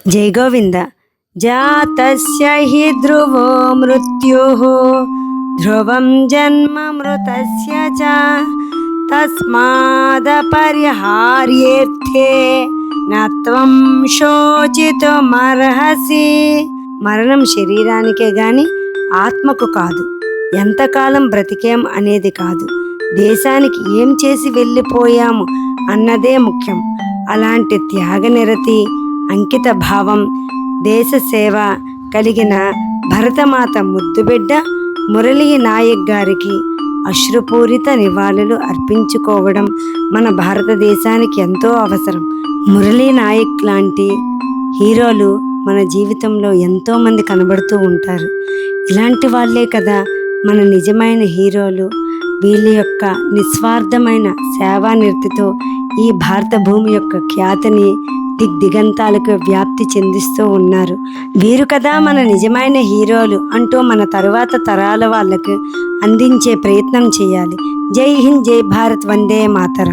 జై గోవింద. జాతస్య హి ధ్రువో మృత్యుః ధ్రువం జన్మ మృతస్య చ తస్మాదపరిహార్యేర్థే నత్వం శోచితుమర్హసి. మరణం శరీరానికే గాని ఆత్మకు కాదు. ఎంతకాలం బ్రతికేం అనేది కాదు, దేశానికి ఏం చేసి వెళ్ళిపోయాము అన్నదే ముఖ్యం. అలాంటి త్యాగనిరతి, అంకిత భావం, దేశ సేవ కలిగిన భరతమాత ముద్దుబిడ్డ మురళీ నాయక్ గారికి అశ్రుపూరిత నివాళులు అర్పించుకోవడం మన భారతదేశానికి ఎంతో అవసరం. మురళీ నాయక్ లాంటి హీరోలు మన జీవితంలో ఎంతోమంది కనబడుతూ ఉంటారు. ఇలాంటి వాళ్ళే కదా మన నిజమైన హీరోలు. వీళ్ళ యొక్క నిస్వార్థమైన సేవానిరతితో ఈ భారత భూమి యొక్క ఖ్యాతిని దిగ్దిగంతాలకు వ్యాప్తి చెందిస్తూ ఉన్నారు. వీరు కదా మన నిజమైన హీరోలు అంటూ మన తరువాత తరాల వాళ్ళకు అందించే ప్రయత్నం చేయాలి. జై హింద్, జై భారత్, వందే మాతరం.